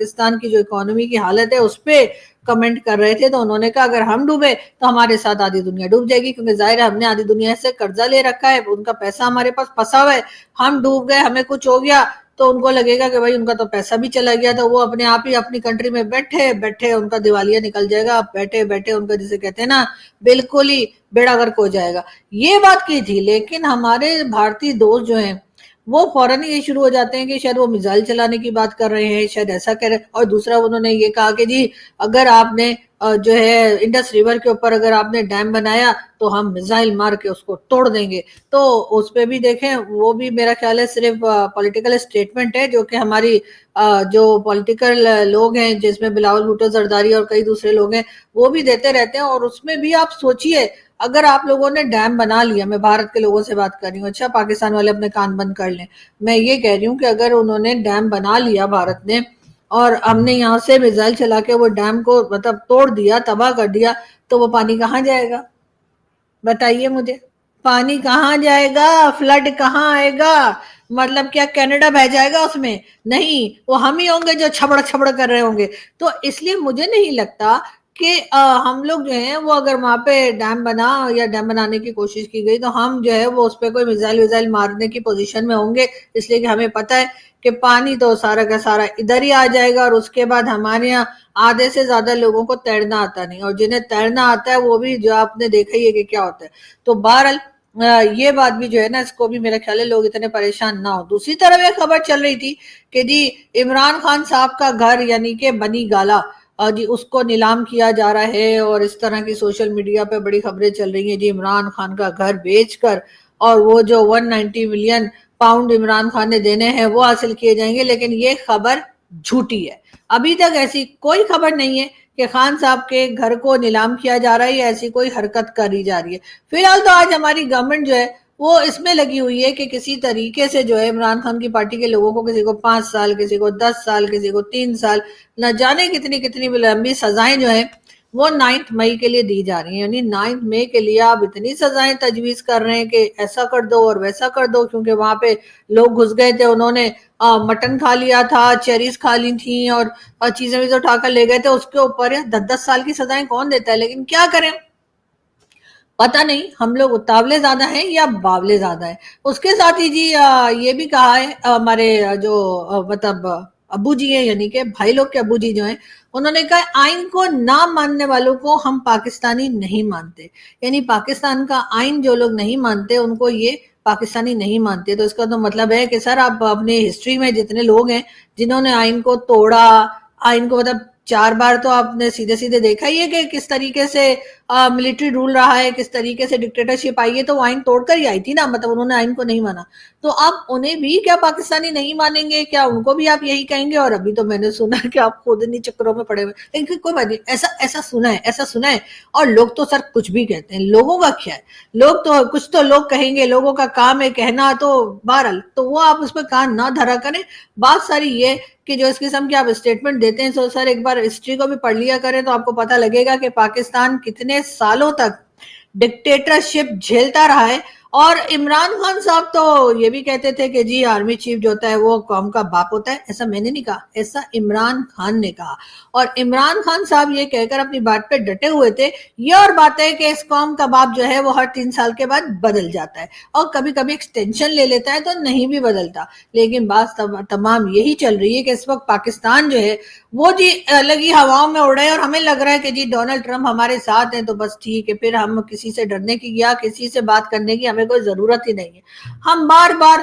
پاکستان کی جو اکانومی کی حالت ہے اس پہ کمنٹ کر رہے تھے، تو انہوں نے کہا اگر ہم ڈوبے تو ہمارے ساتھ آدھی دنیا ڈوب جائے گی، کیونکہ ظاہر ہے ہم نے آدھی دنیا سے قرضہ لے رکھا ہے، ان کا پیسہ ہمارے پاس پھنسا ہوا ہے، ہم ڈوب گئے، ہمیں کچھ ہو گیا تو ان کو لگے گا کہ بھائی ان کا تو پیسہ بھی چلا گیا، تو وہ اپنے آپ ہی اپنی کنٹری میں بیٹھے بیٹھے ان کا دیوالیہ نکل جائے گا، بیٹھے بیٹھے ان کا جسے کہتے ہیں نا بالکل ہی بیڑا غرق ہو جائے گا۔ یہ بات کی تھی، لیکن ہمارے بھارتی دوست جو ہیں وہ فوراً یہ شروع ہو جاتے ہیں کہ شاید وہ میزائل چلانے کی بات کر رہے ہیں، شاید ایسا کہہ رہے ہیں، اور دوسرا انہوں نے یہ کہا کہ جی اگر آپ نے جو ہے انڈس ریور کے اوپر اگر آپ نے ڈیم بنایا تو ہم میزائل مار کے اس کو توڑ دیں گے۔ تو اس پہ بھی دیکھیں، وہ بھی میرا خیال ہے صرف پولیٹیکل اسٹیٹمنٹ ہے جو کہ ہماری جو پولیٹیکل لوگ ہیں جس میں بلاول بھٹو زرداری اور کئی دوسرے لوگ ہیں وہ بھی دیتے رہتے ہیں، اور اس میں بھی آپ سوچئے اگر آپ لوگوں نے ڈیم بنا لیا، میں بھارت کے لوگوں سے بات کر رہی ہوں، اچھا پاکستان والے اپنے کان بند کر لیں، میں یہ کہہ رہی ہوں کہ اگر انہوں نے ڈیم بنا لیا بھارت نے اور ہم نے یہاں سے میزائل چلا کے وہ ڈیم کو مطلب توڑ دیا، تباہ کر دیا، تو وہ پانی کہاں جائے گا؟ بتائیے مجھے، پانی کہاں جائے گا؟ فلڈ کہاں آئے گا؟ مطلب کیا کینیڈا بہ جائے گا اس میں؟ نہیں، وہ ہم ہی ہوں گے جو چھبڑ چھبڑ کر رہے ہوں گے۔ تو اس لیے مجھے نہیں لگتا کہ ہم لوگ جو ہیں وہ اگر وہاں پہ ڈیم بنا یا ڈیم بنانے کی کوشش کی گئی تو ہم جو ہے وہ اس پہ کوئی میزائل مارنے کی پوزیشن میں ہوں گے، اس لیے کہ ہمیں پتہ ہے کہ پانی تو سارا کا سارا ادھر ہی آ جائے گا، اور اس کے بعد ہمارے یہاں آدھے سے زیادہ لوگوں کو تیرنا آتا نہیں، اور جنہیں تیرنا آتا ہے وہ بھی جو آپ نے دیکھا ہی ہے کہ کیا ہوتا ہے۔ تو بہرحال یہ بات بھی جو ہے نا اس کو بھی میرا خیال ہے لوگ اتنے پریشان نہ ہو۔ دوسری طرف ایک خبر چل رہی تھی کہ جی عمران خان صاحب کا گھر یعنی کہ بنی گالا جی اس کو نیلام کیا جا رہا ہے، اور اس طرح کی سوشل میڈیا پہ بڑی خبریں چل رہی ہیں جی عمران خان کا گھر بیچ کر اور وہ جو 190 ملین پاؤنڈ عمران خان نے دینے ہیں وہ حاصل کیے جائیں گے، لیکن یہ خبر جھوٹی ہے۔ ابھی تک ایسی کوئی خبر نہیں ہے کہ خان صاحب کے گھر کو نیلام کیا جا رہا ہے یا ایسی کوئی حرکت کری جا رہی ہے۔ فی الحال تو آج ہماری گورنمنٹ جو ہے وہ اس میں لگی ہوئی ہے کہ کسی طریقے سے جو ہے عمران خان کی پارٹی کے لوگوں کو کسی کو 5 سال، کسی کو 10 سال، کسی کو 3 سال، نہ جانے کتنی لمبی سزائیں جو ہیں وہ 9 مئی کے لیے دی جا رہی ہیں۔ یعنی 9 مئی کے لیے آپ اتنی سزائیں تجویز کر رہے ہیں کہ ایسا کر دو اور ویسا کر دو، کیونکہ وہاں پہ لوگ گھس گئے تھے، انہوں نے مٹن کھا لیا تھا، چیریز کھا لی تھیں اور چیزیں بھی اٹھا کر لے گئے تھے، اس کے اوپر 10 سال کی سزائیں کون دیتا ہے؟ لیکن کیا کریں، پتہ نہیں ہم لوگ اتاولے زیادہ ہیں یا باولے زیادہ ہیں۔ اس کے ساتھ ہی جی یہ بھی کہا ہے ہمارے جو مطلب ابو جی ہیں، یعنی کہ بھائی لوگ کے ابو جی جو ہیں، انہوں نے کہا آئین کو نہ ماننے والوں کو ہم پاکستانی نہیں مانتے، یعنی پاکستان کا آئین جو لوگ نہیں مانتے ان کو یہ پاکستانی نہیں مانتے۔ تو اس کا تو مطلب ہے کہ سر آپ اپنی ہسٹری میں جتنے لوگ ہیں جنہوں نے آئین کو توڑا، آئین کو مطلب 4 بار تو آپ نے سیدھے دیکھا ہی ہے کہ کس طریقے سے ملٹری رول رہا ہے، کس طریقے سے ڈکٹیٹرشپ آئی ہے، تو وہ آئین توڑ کر ہی آئی تھی نا، مطلب انہوں نے آئین کو نہیں مانا۔ تو آپ انہیں بھی کیا پاکستانی نہیں مانیں گے؟ کیا ان کو بھی آپ یہی کہیں گے؟ اور ابھی تو میں نے سنا کہ آپ خود انہیں چکروں میں پڑے ہوئے، لیکن کوئی بات نہیں، ایسا سنا ہے اور لوگ تو سر کچھ بھی کہتے ہیں، لوگوں کا کیا ہے، لوگ تو کچھ تو لوگ کہیں گے، لوگوں کا کام ہے کہنا، تو بہرحال تو وہ آپ اس پہ کان نہ دھرا کریں۔ بات ساری یہ کہ جو اس قسم کے آپ اسٹیٹمنٹ دیتے ہیں، سو سر ایک بار ہسٹری کو بھی پڑھ لیا کریں تو آپ کو پتہ لگے گا کہ پاکستان کتنے سالوں تک ڈکٹیٹرشپ جھیلتا رہا ہے۔ اور عمران خان صاحب تو یہ بھی کہتے تھے کہ جی آرمی چیف جو ہوتا ہے وہ قوم کا باپ ہوتا ہے، ایسا میں نے نہیں کہا، ایسا عمران خان نے کہا، اور عمران خان صاحب یہ کہہ کر اپنی بات پہ ڈٹے ہوئے تھے۔ یہ اور بات ہے کہ اس قوم کا باپ جو ہے وہ ہر 3 سال کے بعد بدل جاتا ہے، اور کبھی کبھی ایکسٹینشن لے لیتا ہے تو نہیں بھی بدلتا، لیکن بات تمام یہی چل رہی ہے کہ اس وقت پاکستان جو ہے وہ جی لگی ہواؤں میں اڑ رہے ہیں، اور ہمیں لگ رہا ہے کہ جی ڈونلڈ ٹرمپ ہمارے ساتھ ہیں تو بس ٹھیک ہے، پھر ہم کسی سے ڈرنے کی یا کسی سے بات کرنے کی ہمیں کوئی ضرورت ہی نہیں ہے۔ ہم بار بار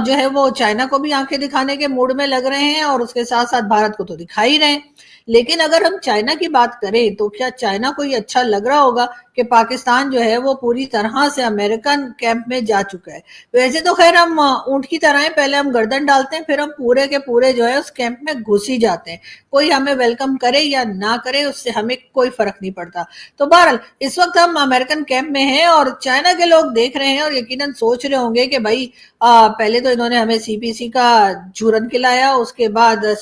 جو ہے وہ چائنا کو بھی آنکھیں دکھانے کے موڈ میں لگ رہے ہیں، اور اس کے ساتھ ساتھ بھارت کو تو دکھا ہی رہے ہیں، لیکن اگر ہم چائنا کی بات کریں تو کیا چائنا کو یہ اچھا لگ رہا ہوگا کہ پاکستان جو ہے وہ پوری طرح سے امریکن کیمپ میں جا چکا ہے؟ ویسے تو خیر ہم اونٹ کی طرح ہیں، پہلے ہم گردن ڈالتے ہیں پھر ہم پورے کے پورے جو ہے اس کیمپ میں گھس ہی جاتے ہیں، کوئی ہمیں ویلکم کرے یا نہ کرے اس سے ہمیں کوئی فرق نہیں پڑتا۔ تو بہرحال اس وقت ہم امریکن کیمپ میں ہیں، اور چائنا کے لوگ دیکھ رہے ہیں اور یقیناً سوچ رہے ہوں گے کہ بھائی پہلے تو انہوں نے ہمیں سی پی سی کا جھورن کھلایا، اس کے بعد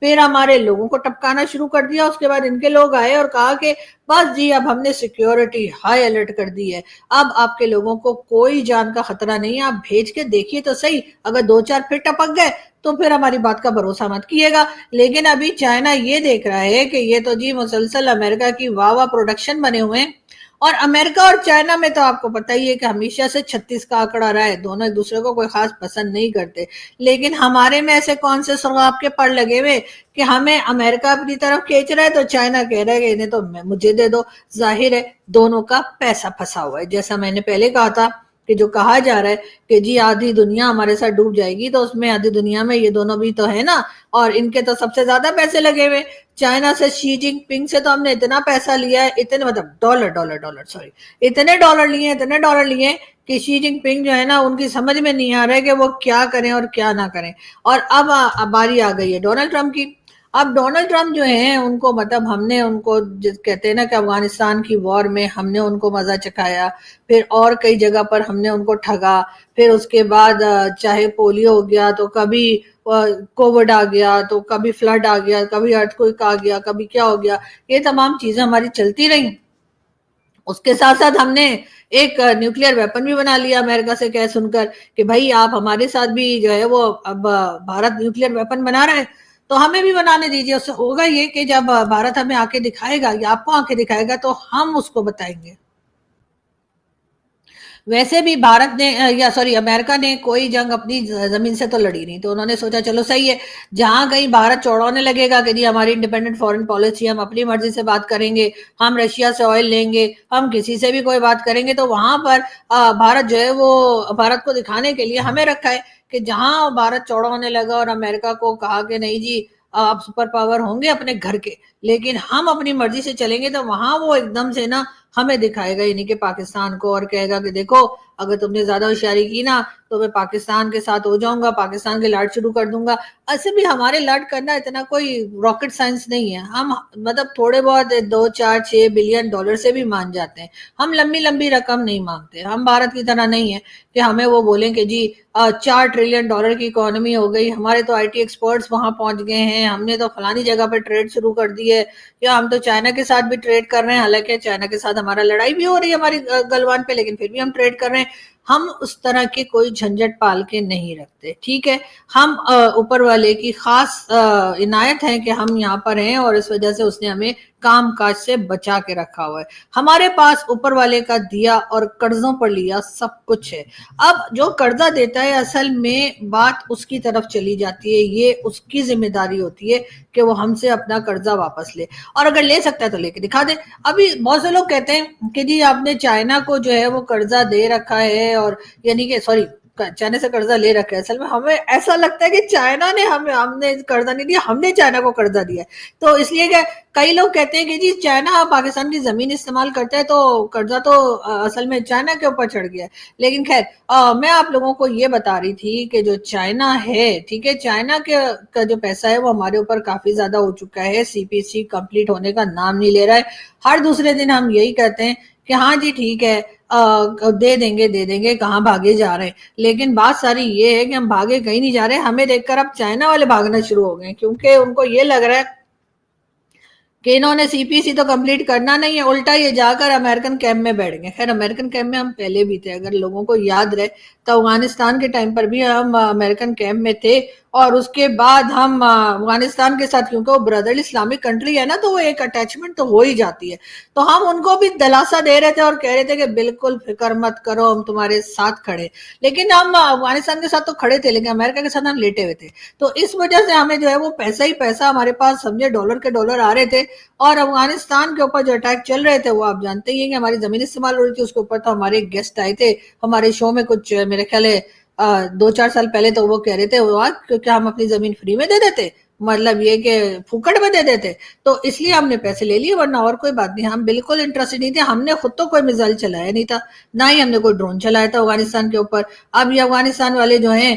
پھر ہمارے لوگوں کو ٹپکانا شروع کر دیا. اس کے بعد ان کے لوگ آئے اور کہا کہ بس جی اب ہم نے سیکیورٹی ہائی الرٹ کر دی ہے, اب آپ کے لوگوں کو کوئی جان کا خطرہ نہیں ہے, آپ بھیج کے دیکھیے تو صحیح, اگر 2-4 پھر ٹپک گئے تو پھر ہماری بات کا بھروسہ مت کیے گا. لیکن ابھی چائنا یہ دیکھ رہا ہے کہ یہ تو جی مسلسل امریکہ کی واہ پروڈکشن بنے ہوئے ہیں, اور امریکہ اور چائنا میں تو آپ کو پتہ ہی ہے کہ ہمیشہ سے 36 کا آنکڑا رہا ہے, دونوں ایک دوسرے کو کوئی خاص پسند نہیں کرتے. لیکن ہمارے میں ایسے کون سے سرغاب کے پڑ لگے ہوئے کہ ہمیں امریکہ اپنی طرف کھینچ رہا ہے تو چائنا کہہ رہا ہے کہ انہیں تو مجھے دے دو. ظاہر ہے دونوں کا پیسہ پھنسا ہوا ہے. جیسا میں نے پہلے کہا تھا کہ جو کہا جا رہا ہے کہ جی آدھی دنیا ہمارے ساتھ ڈوب جائے گی, تو اس میں آدھی دنیا میں یہ دونوں بھی تو ہے نا, اور ان کے تو سب سے زیادہ پیسے لگے ہوئے. چائنا سے شی جن پنگ سے تو ہم نے اتنا پیسہ لیا ہے, اتنے مطلب اتنے ڈالر لیے کہ شی جن پنگ جو ہے نا ان کی سمجھ میں نہیں آ رہا ہے کہ وہ کیا کریں اور کیا نہ کریں. اور اب باری آ گئی ہے ڈونلڈ ٹرمپ کی. اب ڈونلڈ ٹرمپ جو ہیں ان کو مطلب ہم نے ان کو کہتے ہیں نا کہ افغانستان کی وار میں ہم نے ان کو مزہ چکھایا, پھر اور کئی جگہ پر ہم نے ان کو ٹھگا, پھر اس کے بعد چاہے پولیو ہو گیا تو کبھی کووڈ آ گیا, تو کبھی فلڈ آ گیا, کبھی ارتھ کوئک آ گیا, کبھی کیا ہو گیا, یہ تمام چیزیں ہماری چلتی رہی. اس کے ساتھ ساتھ ہم نے ایک نیوکلیئر ویپن بھی بنا لیا امریکہ سے کہہ سن کر کہ بھائی آپ ہمارے ساتھ بھی جو ہے وہ اب بھارت نیوکلیئر ویپن بنا رہا ہے تو ہمیں بھی بنانے دیجیے. اس سے ہوگا یہ کہ جب بھارت ہمیں آ کے دکھائے گا یا آپ کو آ کے دکھائے گا تو ہم اس کو بتائیں گے. ویسے بھی بھارت نے امریکہ نے کوئی جنگ اپنی زمین سے تو لڑی نہیں, تو انہوں نے سوچا چلو صحیح ہے, جہاں کہیں بھارت چوڑانے لگے گا کہ جی ہماری انڈیپینڈنٹ فورن پالیسی, ہم اپنی مرضی سے بات کریں گے, ہم رشیا سے آئل لیں گے, ہم کسی سے بھی کوئی بات کریں گے, تو وہاں پر بھارت جو ہے وہ بھارت کو دکھانے کے لیے ہمیں رکھا ہے کہ جہاں بھارت چوڑا ہونے لگا اور امریکہ کو کہا کہ نہیں جی آپ سپر پاور ہوں گے اپنے گھر کے, لیکن ہم اپنی مرضی سے چلیں گے, تو وہاں وہ ایک دم سے نا ہمیں دکھائے گا یعنی کہ پاکستان کو, اور کہے گا کہ دیکھو اگر تم نے زیادہ ہوشیاری کی نا تو میں پاکستان کے ساتھ ہو جاؤں گا, پاکستان کے لاڈ شروع کر دوں گا. ایسے بھی ہمارے لاڈ کرنا اتنا کوئی راکٹ سائنس نہیں ہے, ہم مطلب تھوڑے بہت 2-4-6 بلین ڈالر سے بھی مان جاتے ہیں, ہم لمبی رقم نہیں مانگتے. ہم بھارت کی طرح نہیں ہے کہ ہمیں وہ بولیں کہ جی 4 ٹریلین ڈالر کی اکانومی ہو گئی, ہمارے تو آئی ٹی ایکسپرٹس وہاں پہنچ گئے ہیں, ہم نے تو فلانی جگہ پہ ٹریڈ شروع کر دی ہے, یا ہم تو چائنا کے ساتھ بھی ٹریڈ کر رہے ہیں, حالانکہ چائنا کے ساتھ ہمارا لڑائی بھی ہو رہی ہے ہماری گلوان پہ, لیکن پھر بھی ہم ٹریڈ کر رہے ہیں. ہم اس طرح کے کوئی جھنجٹ پال کے نہیں رکھتے, ٹھیک ہے. ہم اوپر والے کی خاص عنایت ہے کہ ہم یہاں پر ہیں, اور اس وجہ سے اس نے ہمیں کام کاج سے بچا کے رکھا ہوا ہے. ہمارے پاس اوپر والے کا دیا اور قرضوں پر لیا سب کچھ ہے. اب جو قرضہ دیتا ہے اصل میں بات اس کی طرف چلی جاتی ہے, یہ اس کی ذمہ داری ہوتی ہے کہ وہ ہم سے اپنا قرضہ واپس لے, اور اگر لے سکتا ہے تو لے کے دکھا دے. ابھی بہت سے لوگ کہتے ہیں کہ جی آپ نے چائنا کو جو ہے وہ قرضہ دے رکھا ہے, اور یعنی کہ چائنا سے قرضہ لے رکھا ہے. اصل میں ہمیں ایسا لگتا ہے کہ چائنا نے ہم نے قرضہ نہیں دیا, ہم نے چائنا کو قرضہ دیا ہے. تو اس لیے کہ کئی لوگ کہتے ہیں کہ جی چائنا پاکستان کی زمین استعمال کرتا ہے تو قرضہ تو اصل میں چائنا کے اوپر چڑھ گیا ہے. لیکن خیر میں آپ لوگوں کو یہ بتا رہی تھی کہ جو چائنا ہے, ٹھیک ہے, چائنا کا جو پیسہ ہے وہ ہمارے اوپر کافی زیادہ ہو چکا ہے. سی پی سی کمپلیٹ ہونے کا نام نہیں لے رہا ہے. ہر دوسرے دن ہم یہی کہتے ہیں کہ ہاں جی ٹھیک ہے دے دیں گے, کہاں بھاگے جا رہے ہیں. لیکن بات ساری یہ ہے کہ ہم بھاگے کہیں نہیں جا رہے, ہمیں دیکھ کر اب چائنا والے بھاگنا شروع ہو گئے, کیونکہ ان کو یہ لگ رہا ہے کہ انہوں نے سی پی سی تو کمپلیٹ کرنا نہیں ہے, الٹا یہ جا کر امریکن کیمپ میں بیٹھ گئے. خیر امریکن کیمپ میں ہم پہلے بھی تھے, اگر لوگوں کو یاد رہے تو افغانستان کے ٹائم پر بھی ہم امریکن کیمپ میں تھے, اور اس کے بعد ہم افغانستان کے ساتھ, کیونکہ وہ بردر اسلامک کنٹری ہے نا, تو وہ ایک اٹیچمنٹ تو ہو ہی جاتی ہے, تو ہم ان کو بھی دلاسا دے رہے تھے اور کہہ رہے تھے کہ بالکل فکر مت کرو ہم تمہارے ساتھ کھڑے. لیکن ہم افغانستان کے ساتھ تو کھڑے تھے, لیکن امریکہ کے ساتھ ہم لیٹے ہوئے تھے. تو اس وجہ سے ہمیں جو ہے وہ پیسہ ہی پیسہ ہمارے پاس سمجھے ڈالر کے ڈالر آ رہے تھے, اور افغانستان کے اوپر جو اٹیک چل رہے تھے وہ آپ جانتے ہی ہیں کہ ہماری زمین استعمال ہو رہی تھی. اس کے اوپر تو ہمارے گیسٹ آئے تھے ہمارے شو میں, کچھ میرے خیال ہے 2-4 سال پہلے, تو وہ کہہ رہے تھے کیونکہ ہم اپنی زمین فری میں دے دیتے, مطلب یہ کہ پھوکڑ میں دے دیتے, تو اس لیے ہم نے پیسے لے لیے, ورنہ اور کوئی بات نہیں. ہم بالکل انٹرسٹڈ نہیں تھے, ہم نے خود تو کوئی میزائل چلایا نہیں تھا, نہ ہی ہم نے کوئی ڈرون چلایا تھا افغانستان کے اوپر. اب یہ افغانستان والے جو ہیں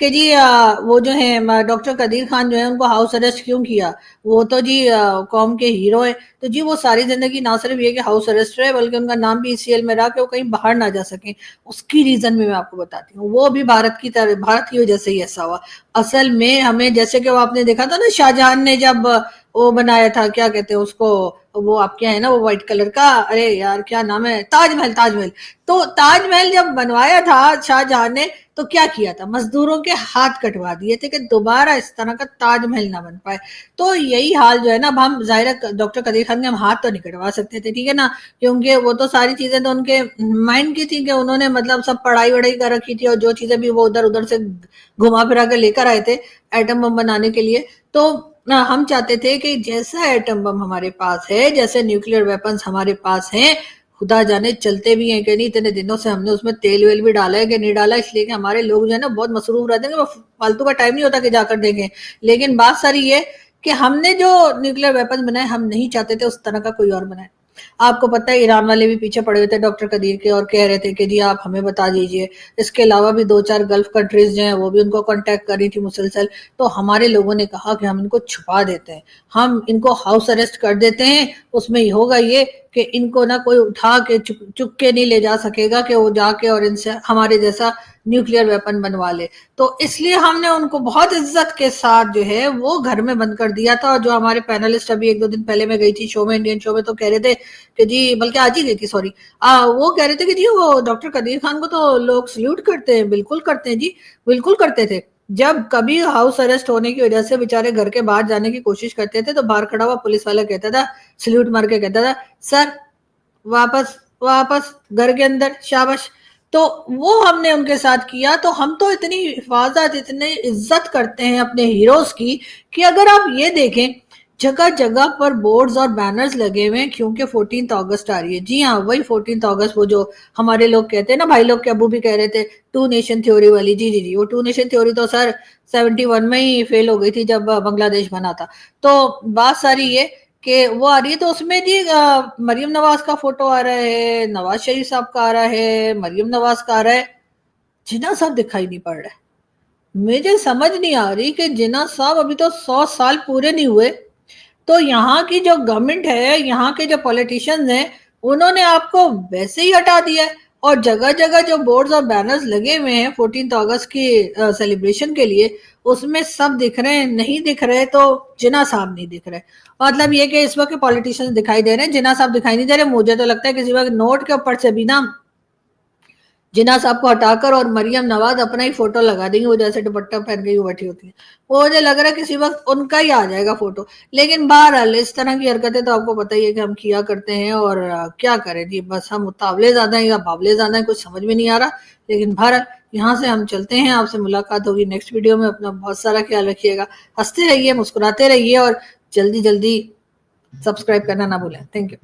کہ جی وہ جو ہے ڈاکٹر قدیر خان جو ہے ان کو ہاؤس اریسٹ کیوں کیا, وہ تو جی قوم کے ہیرو ہیں. تو جی وہ ساری زندگی نہ صرف یہ کہ ہاؤس اریسٹ رہے بلکہ ان کا نام بھی ECL میں رہا کہ وہ کہیں باہر نہ جا سکیں. اس کی ریزن بھی میں آپ کو بتاتی ہوں, وہ بھی بھارت کی وجہ سے ہی ایسا ہوا. اصل میں ہمیں جیسے کہ وہ آپ نے دیکھا تھا نا شاہ جہان نے جب وہ بنایا تھا, کیا کہتے ہیں اس کو, وہ آپ کیا ہے نا وہ وائٹ کلر کا, ارے یار کیا نام ہے, تاج محل. تو تاج محل جب بنوایا تھا شاہ جہان نے تو کیا کیا تھا, مزدوروں کے ہاتھ کٹوا دیے تھے کہ دوبارہ اس طرح کا تاج محل نہ بن پائے. تو یہی حال جو ہے نا, اب ہم ظاہر ڈاکٹر قدیر خان کے ہم ہاتھ تو نہیں کٹوا سکتے تھے, ٹھیک ہے نا, کیونکہ وہ تو ساری چیزیں تو ان کے مائنڈ کی تھی کہ انہوں نے مطلب سب پڑھائی وڑھائی کر رکھی تھی, اور جو چیزیں بھی وہ ادھر ادھر سے گھما پھرا کر لے کر آئے تھے ایٹم بم بنانے کے لیے. تو ہم چاہتے تھے کہ جیسا ایٹم بم ہمارے پاس ہے, جیسے نیوکلیر ویپنز ہمارے پاس ہیں, خدا جانے چلتے بھی ہیں کہ نہیں, اتنے دنوں سے ہم نے اس میں تیل ویل بھی ڈالا ہے کہ نہیں ڈالا, اس لیے کہ ہمارے لوگ جو ہے نا بہت مصروف رہتے ہیں, فالتو کا ٹائم نہیں ہوتا کہ جا کر دیکھیں. لیکن بات ساری یہ کہ ہم نے جو نیوکلیر ویپن بنائے ہم نہیں چاہتے تھے اس طرح کا کوئی اور بنائے. آپ کو پتہ ہے ایران والے بھی پیچھے پڑے ہوئے تھے ڈاکٹر قدیر کے, اور کہہ رہے تھے کہ جی آپ ہمیں بتا دیجئے. اس کے علاوہ بھی 2-4 گلف کنٹریز جو ہیں وہ بھی ان کو کانٹیکٹ کر رہی تھی مسلسل. تو ہمارے لوگوں نے کہا کہ ہم ان کو چھپا دیتے ہیں, ہم ان کو ہاؤس اریسٹ کر دیتے ہیں, اس میں ہوگا یہ کہ ان کو نہ کوئی اٹھا کے چک کے نہیں لے جا سکے گا کہ وہ جا کے اور ان سے ہمارے جیسا نیوکلیر ویپن بنوا لے. تو اس لیے ہم نے ان کو بہت عزت کے ساتھ جو ہے وہ گھر میں بند کر دیا تھا. اور جو ہمارے پینلسٹ ابھی 1-2 دن پہلے میں گئی تھی شو میں, انڈین شو میں, تو کہہ رہے تھے کہ جی, بلکہ آج ہی گئی تھی سوری, وہ کہہ رہے تھے کہ جی وہ ڈاکٹر قدیر خان کو تو لوگ سلیوٹ کرتے ہیں. بالکل کرتے ہیں جی, بالکل کرتے تھے. جب کبھی ہاؤس اریسٹ ہونے کی وجہ سے بےچارے گھر کے باہر جانے کی کوشش کرتے تھے تو باہر کھڑا ہوا پولیس والا کہتا تھا, سلیوٹ مار کے کہتا تھا, سر واپس واپس گھر کے اندر, شاباش. تو وہ ہم نے ان کے ساتھ کیا. تو ہم تو اتنی حفاظت, اتنی عزت کرتے ہیں اپنے ہیروز کی کہ اگر آپ یہ دیکھیں جگہ جگہ پر بورڈز اور بینرز لگے ہوئے ہیں, کیونکہ 14 اگست آ رہی ہے. جی ہاں, وہی 14 اگست, وہ جو ہمارے لوگ کہتے ہیں نا, بھائی لوگ کے ابو بھی کہہ رہے تھے 2 نیشن تھیوری والی. جی جی جی, وہ 2 نیشن تھیوری تو سر 71 میں ہی فیل ہو گئی تھی جب بنگلہ دیش بنا تھا. تو بات ساری یہ کہ وہ آ رہی ہے. تو اس میں جی مریم نواز کا فوٹو آ رہا ہے, نواز شریف صاحب کا آ رہا ہے, مریم نواز کا آ رہا ہے, جناح صاحب دکھائی نہیں پڑ رہا ہے. مجھے سمجھ نہیں آ رہی کہ جناح صاحب ابھی تو 100 سال پورے نہیں ہوئے, تو یہاں کی جو گورنمنٹ ہے, یہاں کے جو پولیٹیشنز ہیں, انہوں نے آپ کو ویسے ہی ہٹا دیا ہے. اور جگہ جگہ جو بورڈز اور بینرز لگے ہوئے ہیں 14 اگست کی سیلیبریشن کے لیے, اس میں سب دکھ رہے ہیں. نہیں دکھ رہے تو جناح صاحب نہیں دکھ رہے. مطلب یہ کہ اس وقت پولیٹیشنز دکھائی دے رہے ہیں, جناح صاحب دکھائی نہیں دے رہے. مجھے تو لگتا ہے کسی وقت نوٹ کے اوپر سے بھی نا جناح صاحب کو ہٹا کر اور مریم نواز اپنا ہی فوٹو لگا دیں گے, وہ جیسے دوپٹہ پہن کے بیٹھی ہوتی ہیں, وہ مجھے لگ رہا ہے کسی وقت ان کا ہی آ جائے گا فوٹو. لیکن بہرحال اس طرح کی حرکتیں تو آپ کو پتہ ہی ہے کہ ہم کیا کرتے ہیں, اور کیا کریں جی, بس ہم متاولے زیادہ ہیں یا باولے زیادہ ہیں, کچھ سمجھ میں نہیں آ رہا. لیکن بہرحال یہاں سے ہم چلتے ہیں. آپ سے ملاقات ہوگی نیکسٹ ویڈیو میں. اپنا بہت سارا خیال رکھیے گا, ہنستے رہیے, مسکراتے رہیے, اور جلدی جلدی سبسکرائب کرنا نہ بھولیں. Thank you.